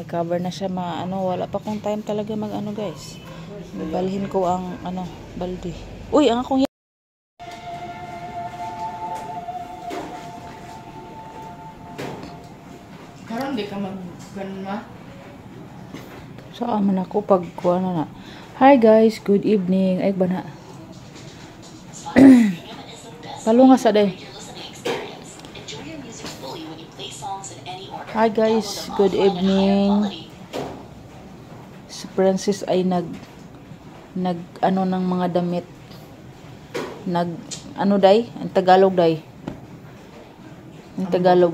cover na siya mga ano. Wala pa kong time talaga mag ano guys. Balhin ko ang ano, balde. Uy, ang akong Karon di ka mag-ganun ma? saan man ako pag kuha na. Hi guys, good evening. Ay ba na? Palunga sa day. Hi guys, good evening. Si Princess ay nag ano ng mga damit. Ano day? Ang Tagalog day. Ang Tagalog.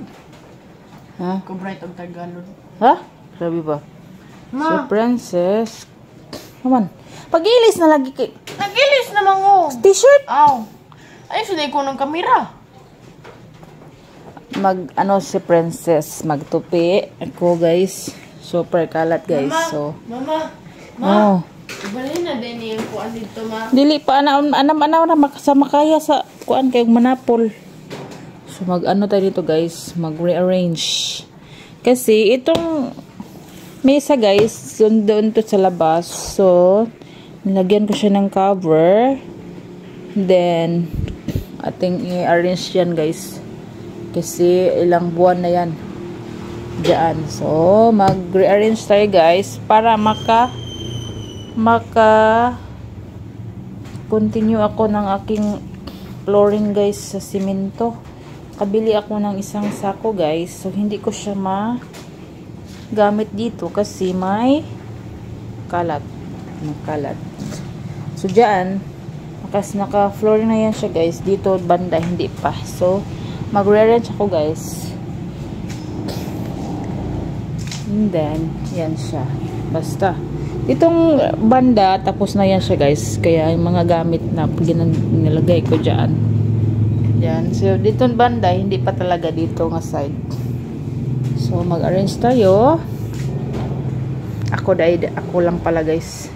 Ha? Kubright ang Tagalog. Ha? Grabe ba? Ma. Si Princess. Naman. Pag-ilis na lagi kay. Nag-ilis naman ko. T-shirt. Aw. Ay, sunay ko ng kamera. Ano si Princess. Magtupi. Ako guys. Super kalat guys. Mama. So. Mama. Oh. Ibalhin na din yung kuan dito ma. Dili pa anam na makasama kaya sa kuan kay manapol. So mag-ano tayo dito guys. Mag-rearrange. Kasi itong mesa guys, doon to sa labas. So, nilagyan ko siya ng cover. Then, ating i-arrange yan guys. Kasi ilang buwan na yan. Diyan. So, mag-rearrange tayo guys para continue ako ng aking flooring guys sa simento. Kabili ako ng isang sako guys. So, hindi ko siya gamit dito kasi may kalat. So, dyan, naka-floor na yan siya guys. Dito, banda, hindi pa. So, magre-arrange ako guys. And then, yan siya. Basta. Ditong banda, tapos na yan siya guys. Kaya, yung mga gamit na nilagay ko dyan. Yan. So, ditong banda, hindi pa talaga dito nga side. So, mag-arrange tayo. Ako lang pala guys.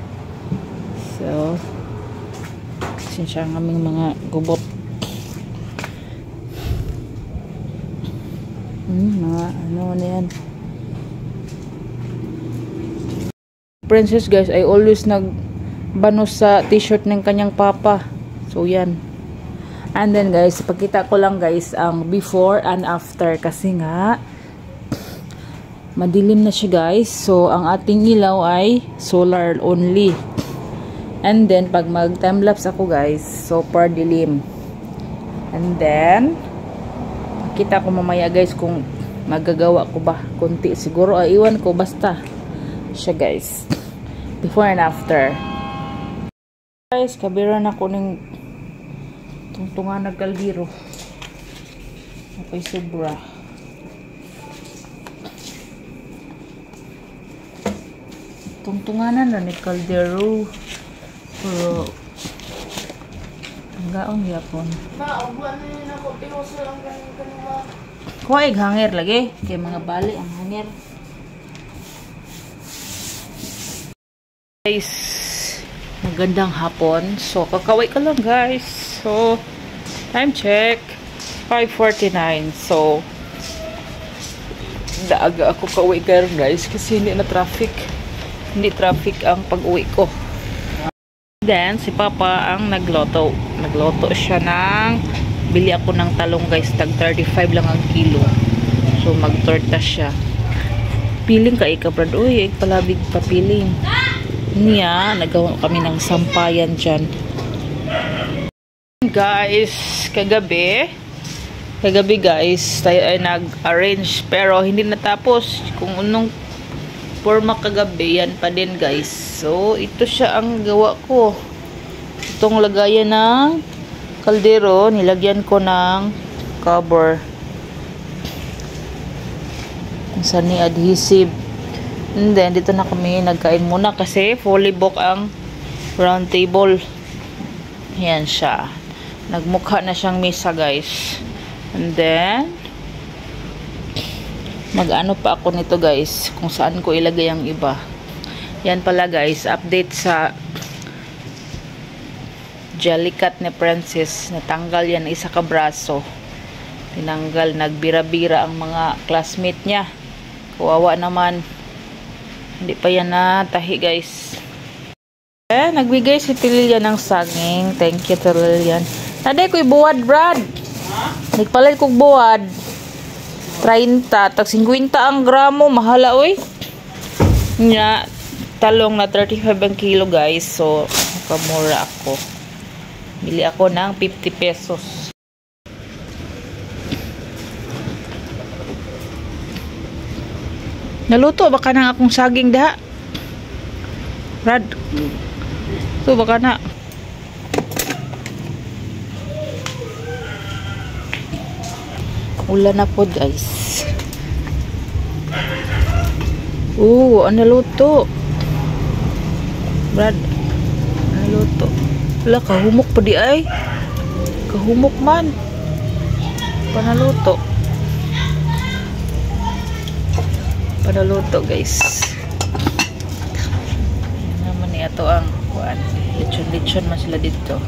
So, siya ang aming mga gubot. Mga ano na yan. Princess guys, I always nagbanos sa t-shirt ng kanyang papa. So, yan. And then guys, pagkita ko lang guys ang before and after kasi nga madilim na siya guys. So, ang ating ilaw ay solar only. And then, pag mag-time-lapse ako guys, super dilim. And then, kita ko mamaya guys kung magagawa ko ba. Kunti siguro, iwan ko basta. Siya guys. Before and after. Guys, kabira na ko ng tungtungan na kaldero. Okay, sobra. Tungtunganan na ni kaldero. Pero ang gaong yapon. Ma, ubuan na yun ako. Tinuso lang ganun ma. Kuha hanger lagi. Kaya mga bali ang hanger. Guys, magandang hapon. So, kakaway ka lang guys. So, time check. 5:49. So, daaga ako kauwi karon guys. Kasi hindi na traffic. Hindi traffic ang pag-uwi ko. Then, si Papa ang nagloto. Nagloto siya ng, bili ako ng talong guys, tag 35 lang ang kilo. So, magtorta siya. Piling ka ikabrad. Uy, palabig pa piling. Niya, nagawa kami ng sampayan dyan. Guys, kagabi guys, tayo ay nag-arrange pero hindi natapos. Kung unong forma kagabi, yan pa din guys. So, ito siya ang gawa ko. Itong lagayan ng kaldero, nilagyan ko ng cover. Saan ni adhesive. And then, dito na kami nagkain muna kasi fully book ang round table. Yan siya. Nagmukha na siyang mesa guys. And then, mag-ano pa ako nito guys, kung saan ko ilagay ang iba. Yan pala guys, update sa Jellycat ni Princess. Natanggal yan isa ka braso. Tinanggal, nagbira-bira ang mga classmate niya. Kawawa naman. Hindi pa yan natahi, guys. Nagbigay si Tililian ng saging. Thank you, Tililian. Naday ko'y buwad, Brad. Nagpalit kong buwad. 30. Tag 50 ang gramo. Mahala, oy. Nga, talong na 35 ang kilo, guys. So, pamura ako. Bili ako ng 50 pesos. Naluto baka na akong saging daha. Brad. So baka na. Ulan na po, guys. Ano luto? Brad. Naluto. Wala, kahumok pa di ay. Kahumok man. Panaluto. Panaluto, guys. Yan naman ito ang kuan. Lechon-lechon man sila dito.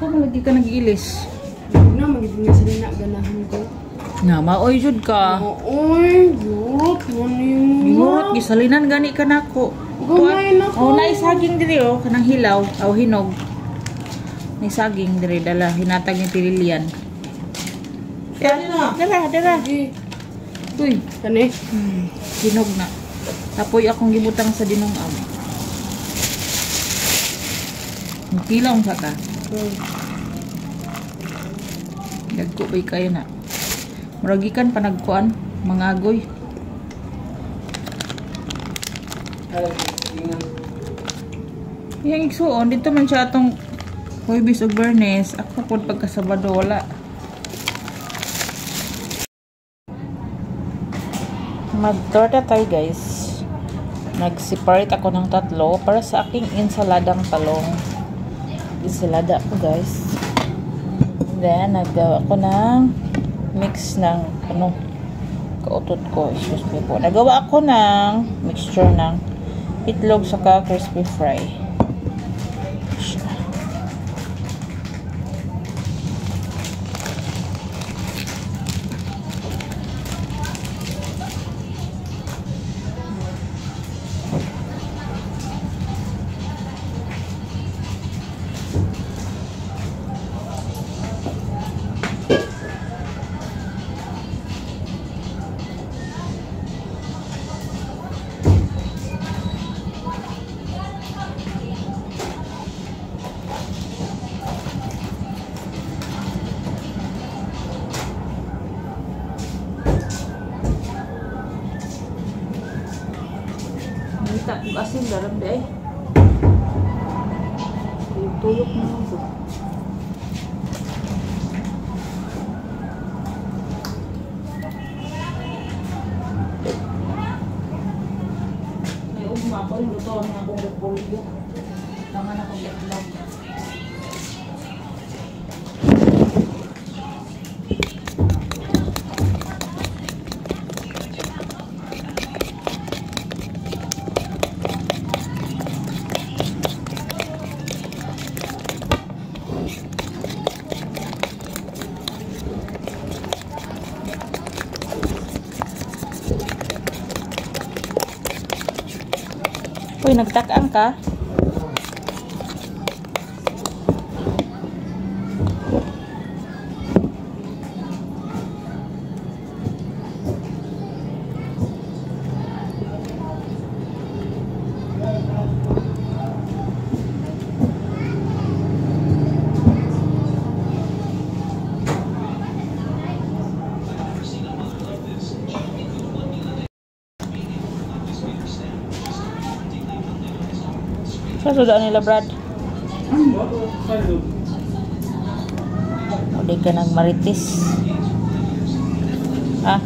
Kung lagi ka nag-ilis? Na, magiging sa nina ganahan ko. Nga, maoy jud ka. Oy, yurot mo niyo. Yurot, gisalinan gani ka nako. Gamay na ko. Naisaging diri kanang hilaw, aw hinog. Naisaging diri dala, hinatag ni Tililian. Dara. Uy, Kani? hinog na. Tapoy akong gibutang sa dinong-am. Kilaw sa ka. Dagko bay kayo na. Muragikan panagkuan, mangagoy. Yang igsuon dito man siya atong Huwebes ug Bernes. Ako pod pagka Sabado wala. Mag-torta tayo, guys. Nag-separate ako ng 3 para sa aking ensaladang talong. Ensalada ko, guys. Then, nagawa ko ng mix ng kautot ko. Excuse me po. Nagawa ako ng mixture ng itlog saka crispy fry. Kita kung asin daram di ay. Tuyok na lang po. May ugma ko rin luto na akong repolyo. Tangan akong itlog. Uy, nagtakang ka? Sa sudaan nila, Brad. O di ka nagmaritis. Ah,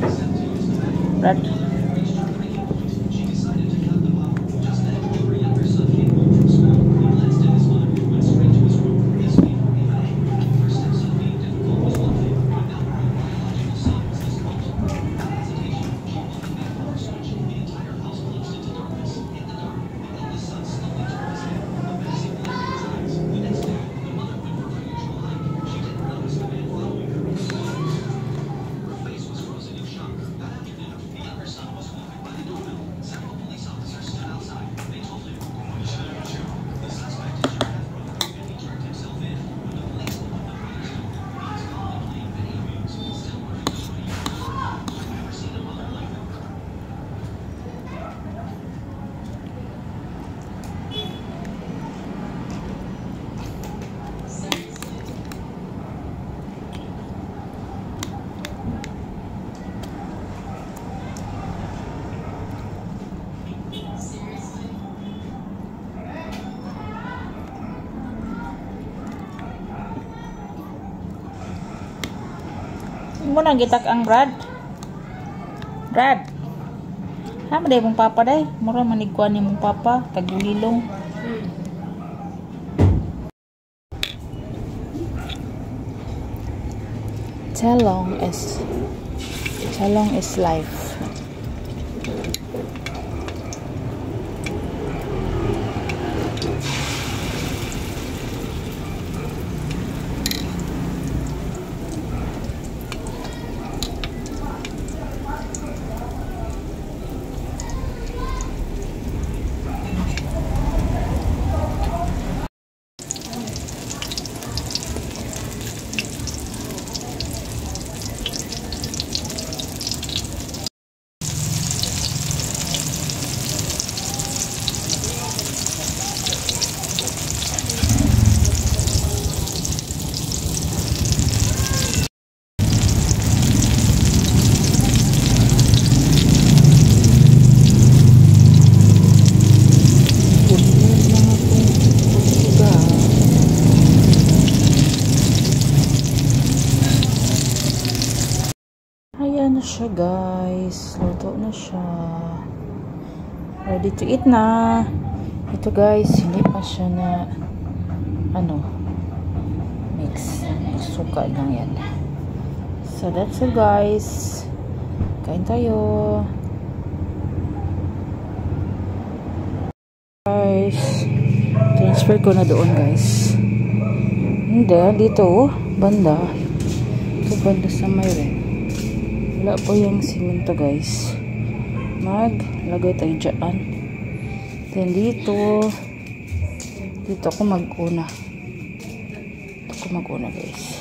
Brad. Mo nang gitak ang Brad. Brad. Ha maday mong papa day. Mura manigkuan ni mong papa tagulilong. Chalong is life. Ayan na siya guys. Luto na siya. Ready to eat na. Ito guys, hindi pa siya na mix. Suka lang yan. So that's it guys. Kain tayo. Guys, transfer ko na doon guys. Hindi, dito banda. Ito banda sa may rin. Wala po yung simento guys. Maglagay tayo dyan. Then dito ako mag-una. Guys.